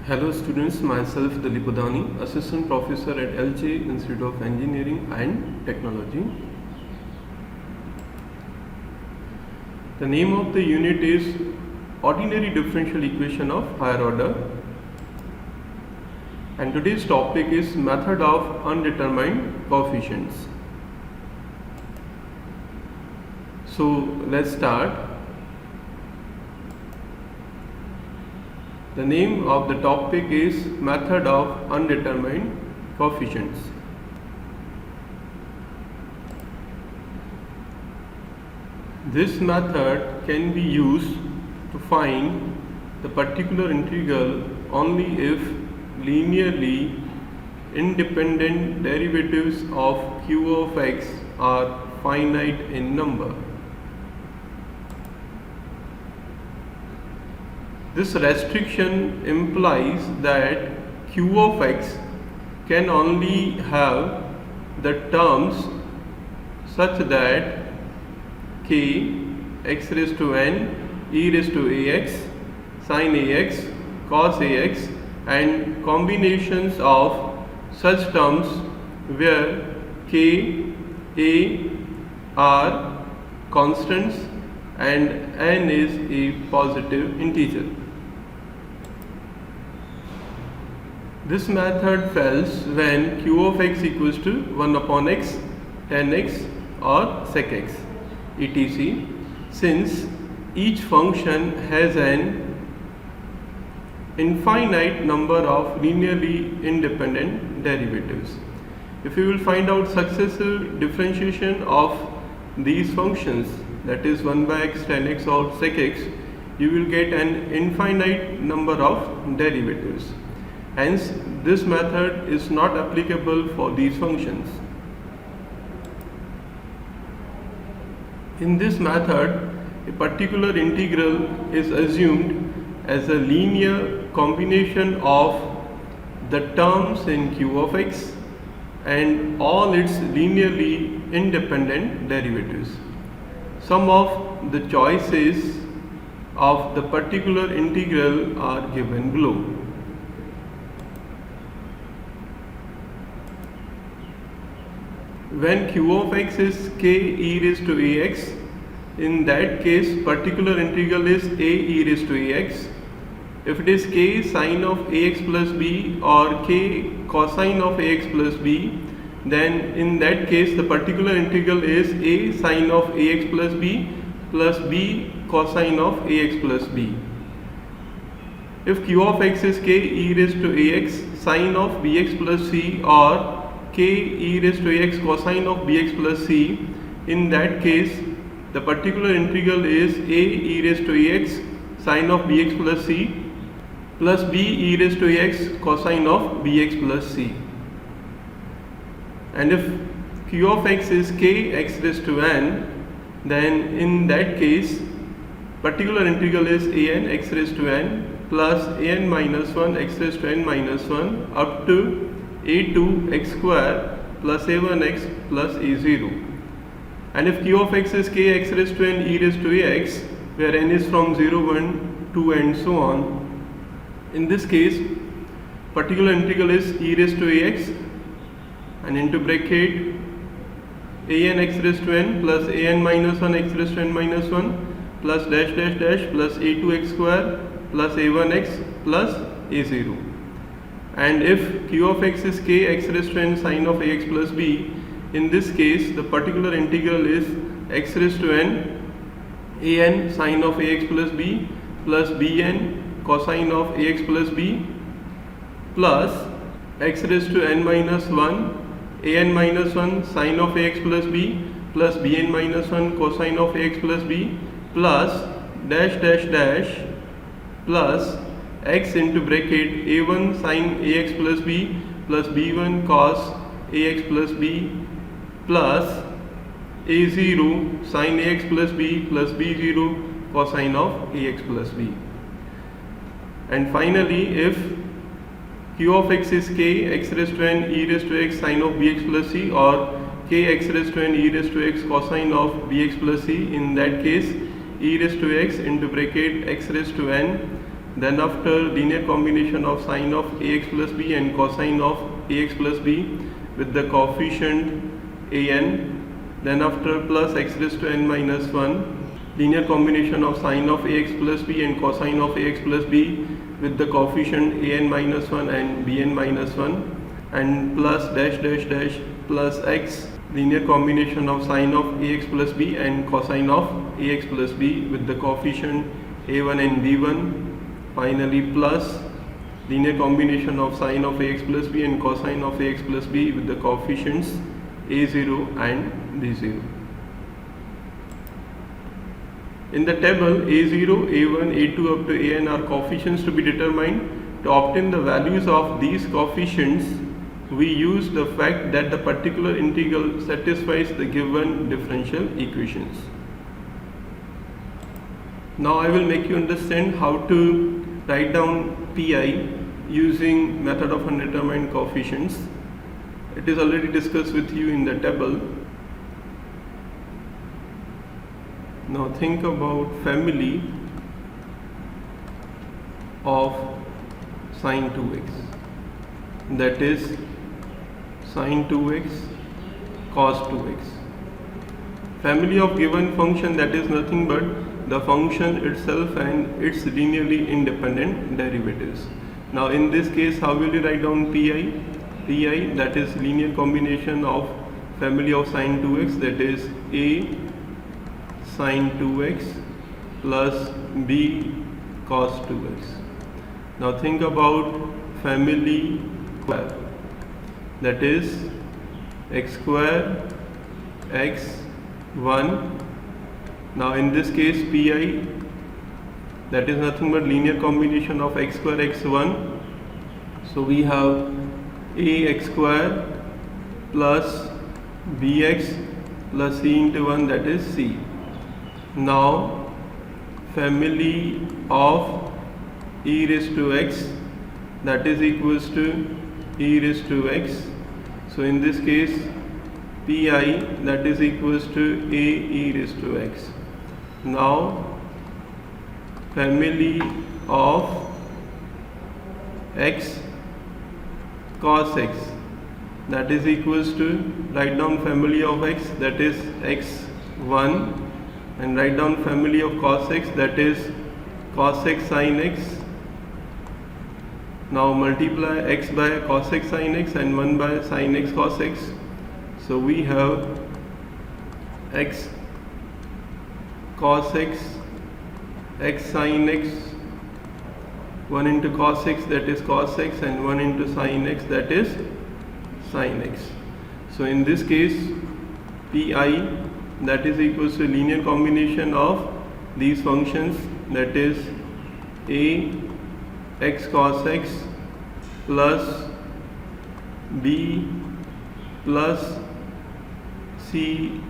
Hello students, myself Dilip Udani, Assistant Professor at LJ Institute of Engineering and Technology. The name of the unit is Ordinary Differential Equation of Higher Order, and today's topic is Method of Undetermined Coefficients. So let's start. The name of the topic is Method of Undetermined Coefficients. This method can be used to find the particular integral only if linearly independent derivatives of q of x are finite in number. This restriction implies that q of x can only have the terms such that k x raised to n e raised to ax sin ax cos ax and combinations of such terms where k, a are constants and n is a positive integer. This method fails when q of x equals to 1 upon x, tan x or sec x, etc. since each function has an infinite number of linearly independent derivatives. If you will find out successive differentiation of these functions, that is 1 by x, tan x or sec x, you will get an infinite number of derivatives. Hence, this method is not applicable for these functions. In this method, a particular integral is assumed as a linear combination of the terms in q of x and all its linearly independent derivatives. Some of the choices of the particular integral are given below. When q of x is k e raised to ax, in that case particular integral is a e raised to ax. If it is k sine of ax plus b or k cosine of ax plus b, then in that case the particular integral is a sine of ax plus b cosine of ax plus b. If q of x is k e raised to ax sine of bx plus c or k e raised to ax cosine of bx plus c, in that case the particular integral is a e raised to ax sine of bx plus c plus b e raised to ax cosine of bx plus c. And if q of x is k x raised to n, then in that case particular integral is a n x raised to n plus a n minus 1 x raised to n minus 1 up to a2 x square plus a1 x plus a0. And if q of x is k x raised to n e raised to ax, where n is from 0, 1, 2 and so on, in this case particular integral is e raised to ax and into bracket a n x raised to n plus a n minus 1 x raised to n minus 1 plus dash dash dash plus a2 x square plus a1 x plus a0. And if q of x is k x raised to n sine of ax plus b, in this case the particular integral is x raised to n a n sine of ax plus b plus b n cosine of ax plus b plus x raised to n minus 1 a n minus 1 sine of ax plus b plus b n minus 1 cosine of ax plus b plus dash dash dash plus x into bracket a1 sine ax plus b plus b1 cos ax plus b plus a0 sine ax plus b plus b0 cosine of ax plus b. And finally, if q of x is k x raised to n e raised to x sine of bx plus c or k x raised to n e raised to x cosine of bx plus c, in that case e raised to x into bracket x raised to n Then after linear combination of sine of ax plus b and cosine of ax plus b with the coefficient an. Then after plus x raised to n minus 1, linear combination of sine of ax plus b and cosine of ax plus b with the coefficient an minus 1 and bn minus 1, and plus dash dash dash plus x, linear combination of sine of ax plus b and cosine of ax plus b with the coefficient a1 and b1. Finally plus linear combination of sine of ax plus b and cosine of ax plus b with the coefficients a0 and b0. In the table, a0, a1, a2 up to an are coefficients to be determined. To obtain the values of these coefficients, we use the fact that the particular integral satisfies the given differential equations. Now I will make you understand how to write down pi using method of undetermined coefficients. It is already discussed with you in the table. Now think about family of sine 2x, that is sine 2x cos 2x. Family of given function, that is nothing but the function itself and its linearly independent derivatives. Now in this case, how will you write down pi? Pi, that is linear combination of family of sine 2x, that is a sine 2x plus b cos 2x. Now think about family square, that is x square x 1. Now in this case pi, that is nothing but linear combination of x square x1. So we have ax square plus bx plus c into 1, that is c. Now family of e raised to x, that is equals to e raised to x. So in this case pi, that is equals to a e raised to x. Now family of x cos x, that is equals to, write down family of x, that is x1, and write down family of cos x, that is cos x sin x. Now multiply x by cos x sin x and 1 by sin x cos x. So we have x cos x, x sin x, 1 into cos x, that is cos x, and 1 into sin x, that is sin x. So in this case pi, that is equals to linear combination of these functions, that is a x cos x plus b plus c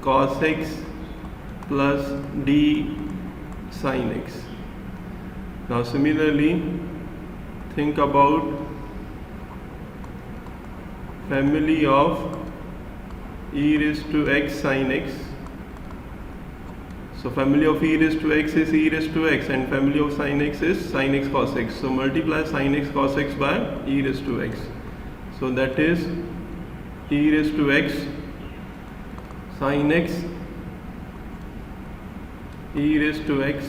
cos x plus d sin x. Now similarly think about family of e raised to x sin x. So family of e raised to x is e raised to x, and family of sin x is sin x cos x. So multiply sin x cos x by e raised to x. So that is e raised to x sin x, e raised to x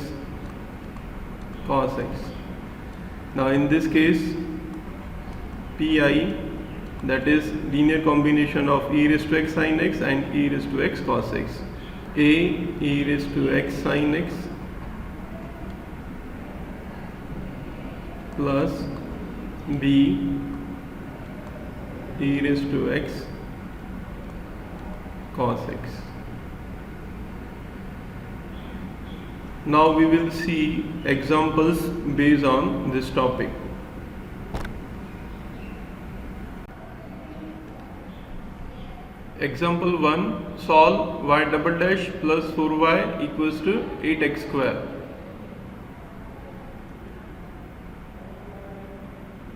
cos x. Now in this case pi, that is linear combination of e raised to x sin x and e raised to x cos x. A e raised to x sin x plus b e raised to x cos x. Now we will see examples based on this topic. Example 1, solve y double dash plus 4y equals to 8x square.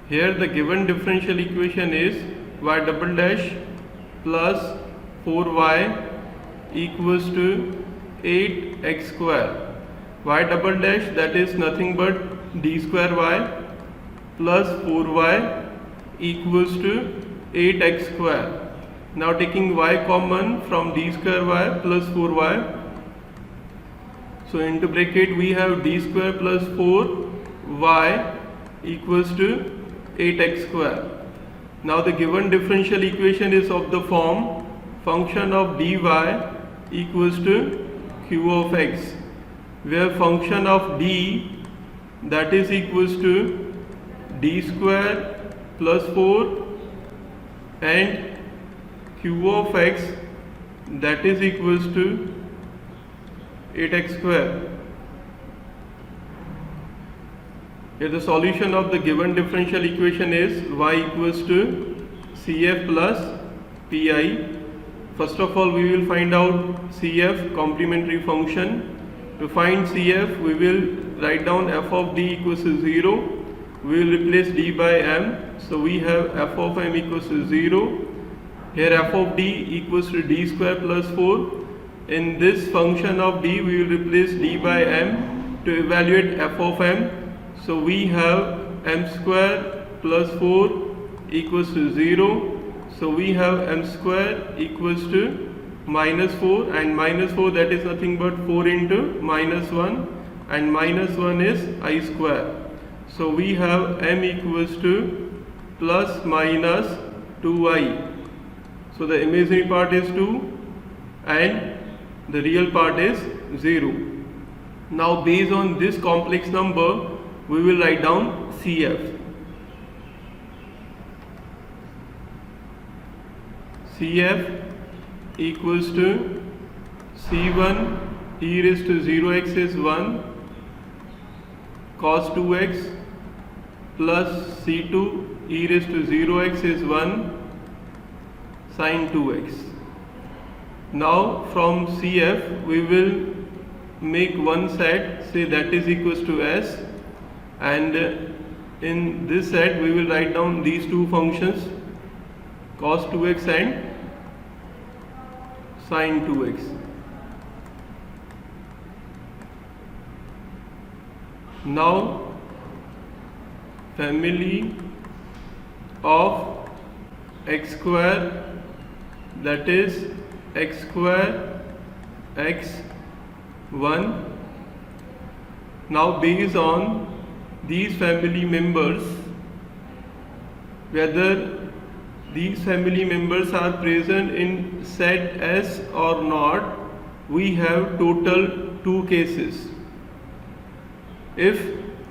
Here the given differential equation is y double dash plus 4y equals to 8x square. Y double dash, that is nothing but d square y plus 4y equals to 8x square. Now taking y common from d square y plus 4y, so into bracket we have d square plus 4y equals to 8x square. Now the given differential equation is of the form function of dy equals to q of x, where function of d that is equals to d square plus 4 and q of x that is equals to 8x square. Here the solution of the given differential equation is y equals to cf plus pi. First of all, we will find out cf, complementary function. To find cf, we will write down f of d equals to 0. We will replace d by m. So we have f of m equals to 0. Here f of d equals to d square plus 4. In this function of d, we will replace d by m to evaluate f of m. So we have m square plus 4 equals to 0. So we have m square equals to minus 4, and minus 4 that is nothing but 4 into minus 1, and minus 1 is I square. So we have m equals to plus minus 2i. So the imaginary part is 2 and the real part is 0. Now based on this complex number, we will write down CF. CF equals to C1 e raised to 0x is 1 cos 2x plus C2 e raised to 0x is 1 sin 2x. Now from CF we will make one set, say that is equals to S, and in this set we will write down these two functions, cos 2x and sin 2x. Now family of x square, that is x square x 1. Now based on these family members, whether these family members are present in set S or not, we have total 2 cases. If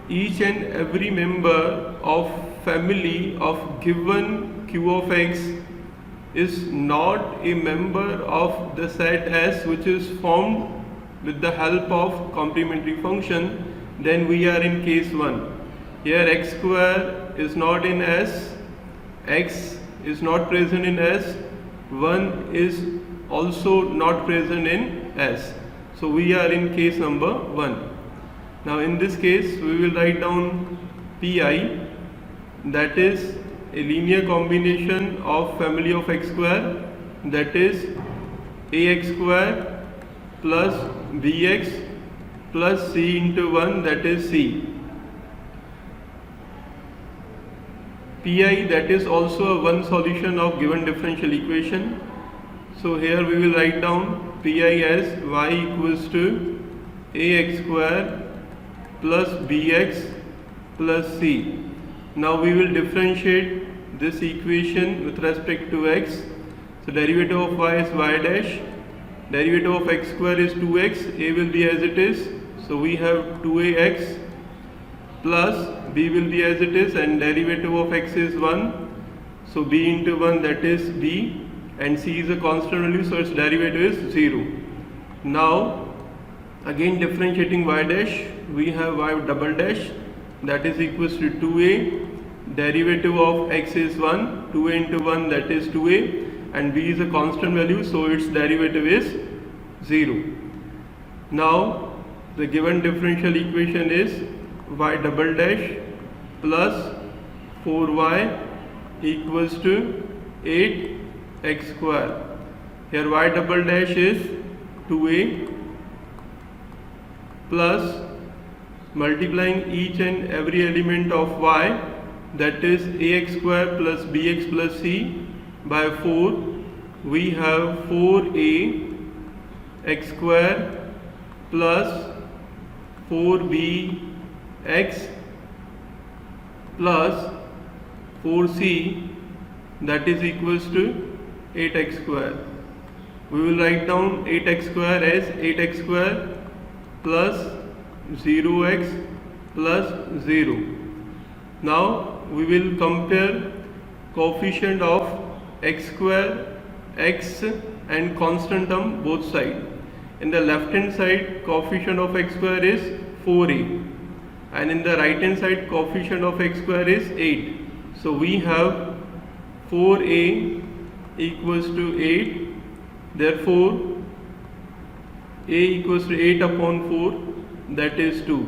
each and every member of family of given q of x is not a member of the set S, which is formed with the help of complementary function, then we are in case 1. Here x square is not in S, x is not present in S, 1 is also not present in S. So we are in case number 1. Now in this case we will write down Pi, that is a linear combination of family of x square, that is ax square plus bx plus c into 1, that is c. Pi, that is also one solution of given differential equation. So here we will write down Pi as y equals to ax square plus bx plus c. Now we will differentiate this equation with respect to x. So derivative of y is y dash, derivative of x square is 2x, a will be as it is, so we have 2ax plus b will be as it is, and derivative of x is 1, so b into 1, that is b, and c is a constant value, so its derivative is 0. Now again differentiating y dash, we have y double dash, that is equals to 2a, derivative of x is 1, 2a into 1, that is 2a, and b is a constant value, so its derivative is 0. Now the given differential equation is y double dash plus 4y equals to 8x square. Here y double dash is 2a plus multiplying each and every element of y, that is ax square plus bx plus c, by 4, we have 4a x square plus 4bx plus 4c, that is equals to 8x square. We will write down 8x square as 8x square plus 0x plus 0. Now we will compare coefficient of x square, x and constant term both sides. In the left hand side, coefficient of x square is 4a, and in the right hand side, coefficient of x square is 8. So we have 4a equals to 8. Therefore, a equals to 8 upon 4, that is 2.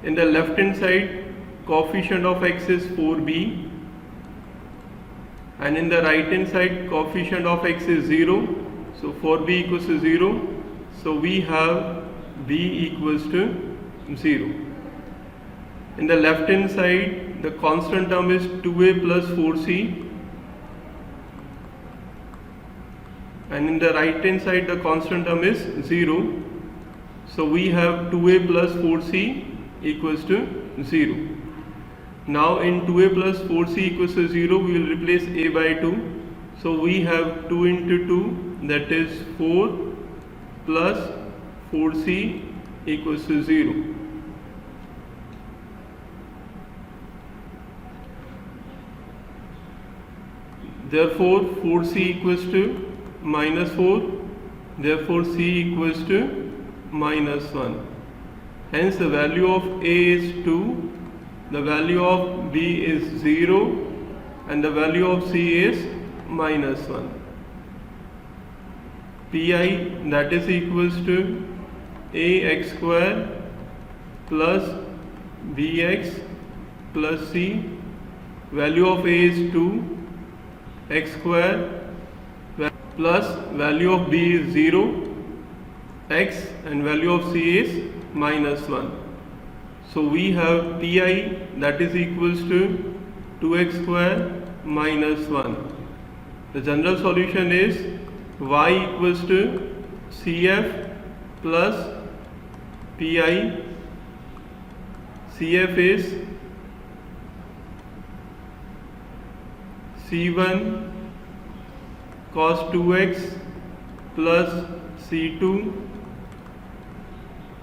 In the left hand side, coefficient of x is 4b, and in the right hand side, coefficient of x is 0. So 4b equals to 0. So we have b equals to 0. In the left hand side, the constant term is 2a plus 4c, and in the right hand side the constant term is 0. So we have 2a plus 4c equals to 0. Now in 2a plus 4c equals to 0, we will replace a by 2. So we have 2 into 2, that is 4 plus 4c equals to 0. Therefore 4c equals to minus 4, therefore c equals to minus 1. Hence the value of a is 2, the value of b is 0, and the value of c is minus 1. Pi, that is equals to ax square plus bx plus c, value of a is 2, x square plus value of b is 0, x, and value of c is minus 1. So we have pi, that is equals to 2x square minus 1. The general solution is y equals to cf plus pi. Cf is c1 cos 2x plus c2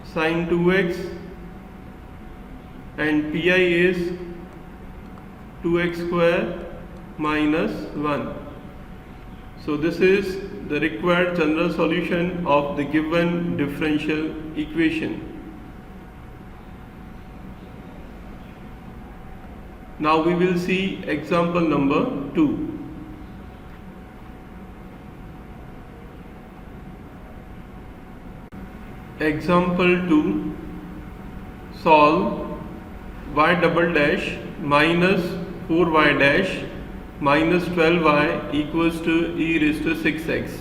sin 2x, and pi is 2x square minus 1. So this is the required general solution of the given differential equation. Now we will see example number 2. Example 2, solve y double dash minus 4y dash minus 12y equals to e raised to 6x.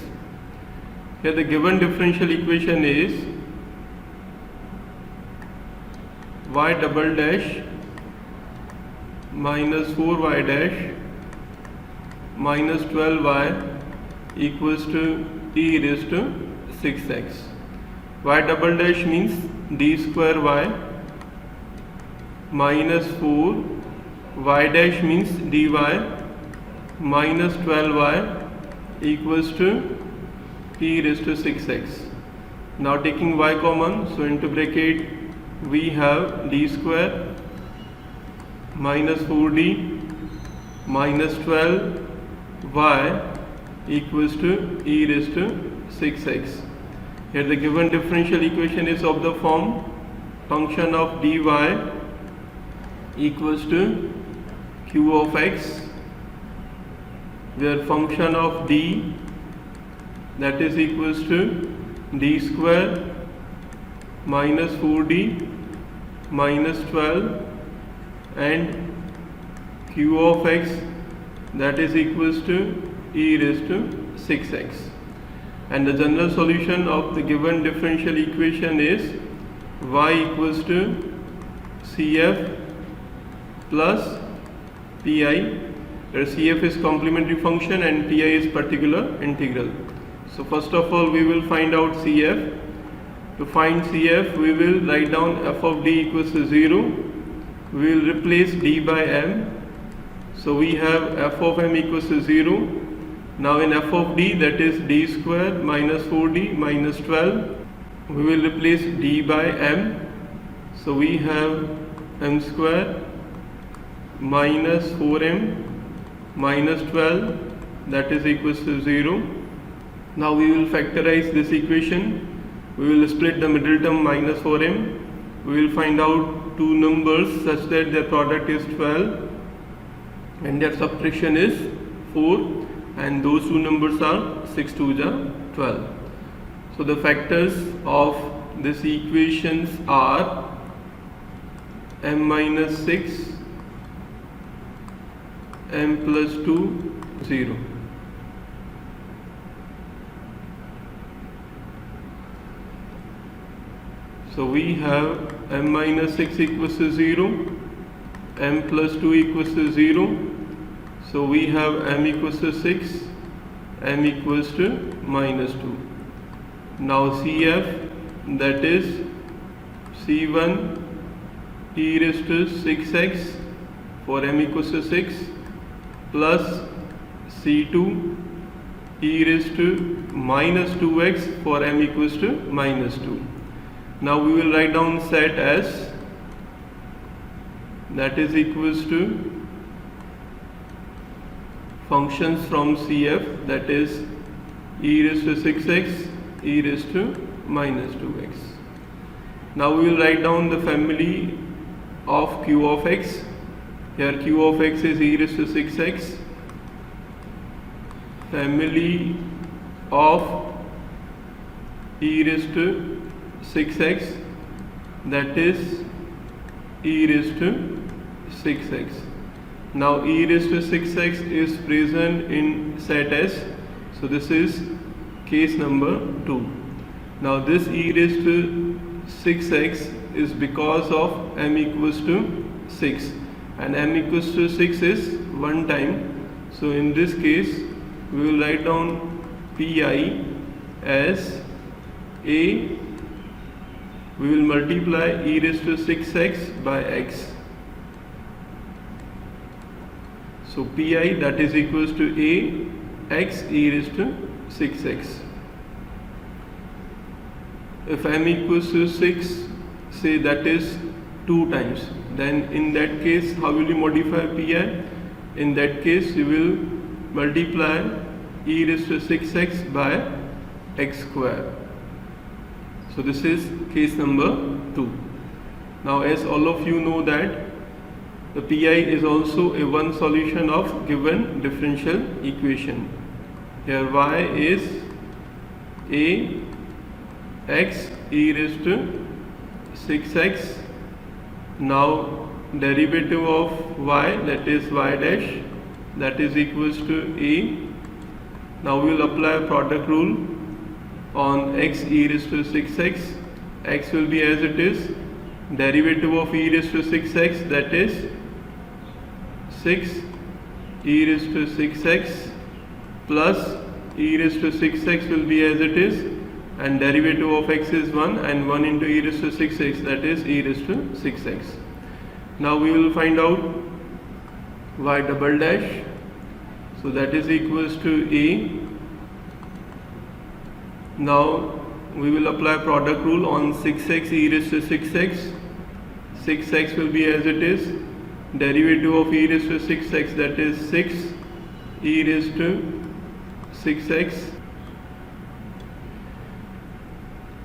Here the given differential equation is y double dash minus 4y dash minus 12y equals to e raised to 6x. Y double dash means d square y minus 4, y dash means dy minus 12y equals to e raised to 6x. Now taking y common, so into bracket we have d square minus 4d minus 12y equals to e raised to 6x. Here the given differential equation is of the form function of dy equals to q of x, where function of d, that is equals to d square minus 4d minus 12 and q of x, that is equals to e raised to 6x. And the general solution of the given differential equation is y equals to CF plus PI, where CF is complementary function and PI is particular integral. So first of all we will find out CF. To find CF we will write down f of d equals to 0. We will replace d by m. So we have f of m equals to 0. Now in f of d, that is d square minus 4d minus 12, we will replace d by m. So we have m square minus 4m minus 12, that is equals to 0. Now we will factorize this equation. We will split the middle term minus 4m. We will find out two numbers such that their product is 12 and their subtraction is 4, and those two numbers are 6 2 12. So the factors of this equations are m minus 6, m plus 2, 0. So we have m minus 6 equals to 0, m plus 2 equals to 0. So we have m equals to 6, m equals to minus 2. Now CF, that is C1 e raised to 6x for m equals to 6 plus C2 e raised to minus 2x for m equals to minus 2. Now we will write down set as, that is equals to functions from CF, that is e raised to 6x, e raised to minus 2x. Now we will write down the family of q of x. Here q of x is e raised to 6x. Family of e raised to 6x, that is e raised to 6x. Now e raised to 6x is present in set S, so this is case number 2. Now this e raised to 6x is because of m equals to 6, and m equals to 6 is one time. So in this case we will write down pi as a, we will multiply e raised to 6x by x. So pi, that is equals to a x e raised to 6x. If m equals to 6, say that is 2 times, then in that case how will you modify pi? In that case you will multiply e raised to 6x by x square. So this is case number 2. Now as all of you know that the pi is also a one solution of given differential equation. Here y is a x e raised to 6x. Now derivative of y, that is y dash, that is equals to a. Now we will apply product rule on x e raised to 6x. X will be as it is. Derivative of e raised to 6x, that is 6 e raised to 6x plus e raised to 6x will be as it is, and derivative of x is 1, and 1 into e raised to 6x, that is e raised to 6x. Now we will find out y double dash. So that is equals to a. Now we will apply product rule on 6x e raised to 6x. 6x will be as it is. Derivative of e raised to 6x, that is 6 e raised to 6x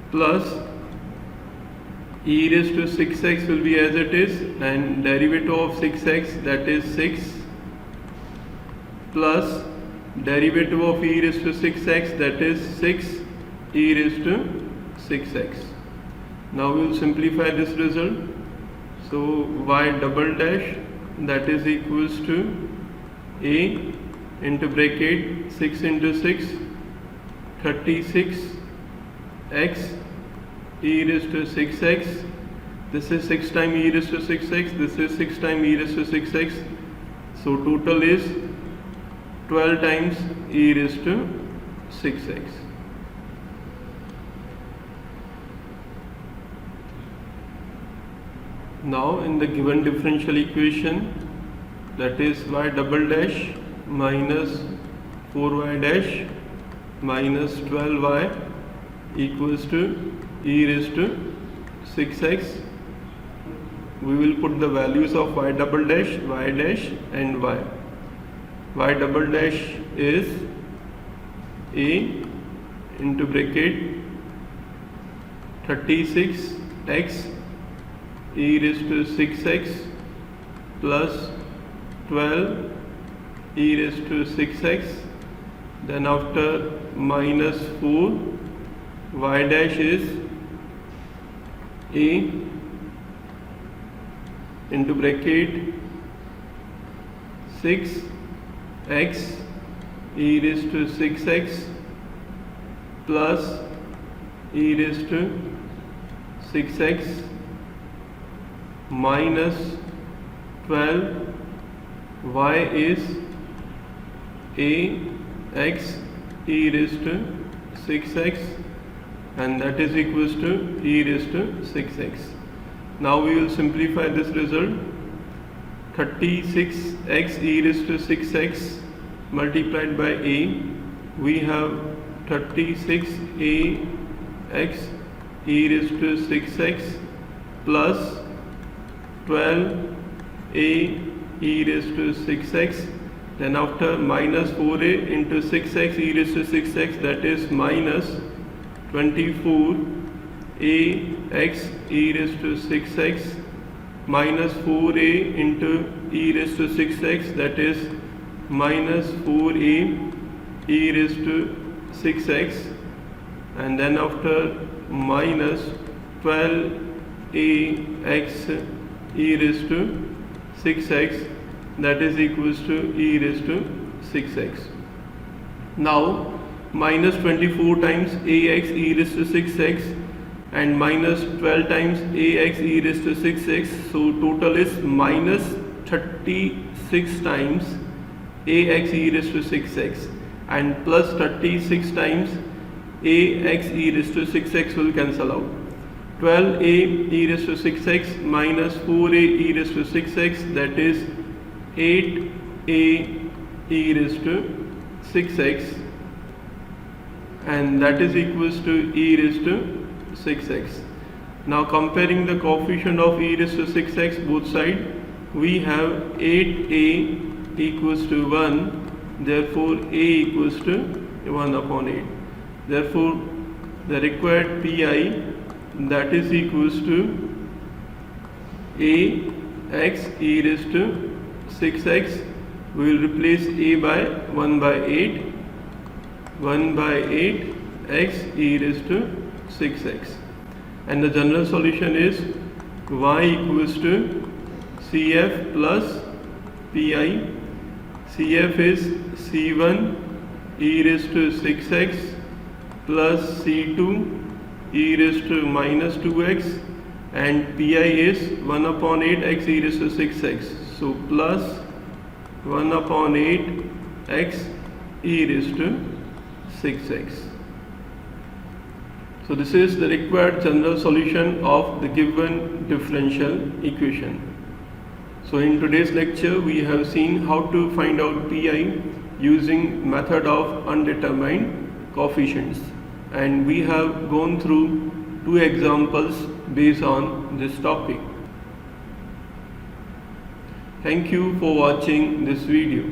plus e raised to 6x will be as it is, and derivative of 6x, that is 6 plus derivative of e raised to 6x, that is 6 e raised to 6x. Now we will simplify this result. So y double dash, that is equals to a into bracket 6 into 6, 36 x e raised to 6x. This is 6 times e raised to 6x. This is 6 times e raised to 6x. So total is 12 times e raised to 6x. Now in the given differential equation, that is y double dash minus 4y dash minus 12y equals to e raised to 6x. We will put the values of y double dash, y dash and y. Y double dash is a into bracket 36x e raised to 6x plus 12 e raised to 6x. Then after minus 4, y dash is a into bracket 6x e raised to 6x plus e raised to 6x minus 12, y is a x e raised to 6x, and that is equals to e raised to 6x. Now we will simplify this result. 36x e raised to 6x multiplied by a, we have 36a x e raised to 6x plus 12a e raised to 6x. Then after minus 4a into 6x e raised to 6x, that is minus 24a x e raised to 6x minus 4a into e raised to 6x, that is minus 4a e raised to 6x, and then after minus 12a x e raised to 6x, that is equals to e raised to 6x. Now minus 24 times ax e raised to 6x and minus 12 times ax e raised to 6x, so total is minus 36 times ax e raised to 6x and plus 36 times ax e raised to 6x will cancel out. 12a e raised to 6x minus 4a e raised to 6x, that is 8a e raised to 6x, and that is equals to e raised to 6x. Now comparing the coefficient of e raised to 6x both sides, we have 8a equals to 1, therefore a equals to 1 upon 8. Therefore the required pi, that is equals to a x e raised to 6x, we will replace a by 1 by 8, 1 by 8 x e raised to 6x, and the general solution is y equals to cf plus pi. Cf is c1 e raised to 6x plus c2 e raised to minus 2x, and pi is 1 upon 8 x e raised to 6x, so plus 1 upon 8 x e raised to 6x. So this is the required general solution of the given differential equation. So in today's lecture we have seen how to find out pi using method of undetermined coefficients, and we have gone through 2 examples based on this topic. Thank you for watching this video.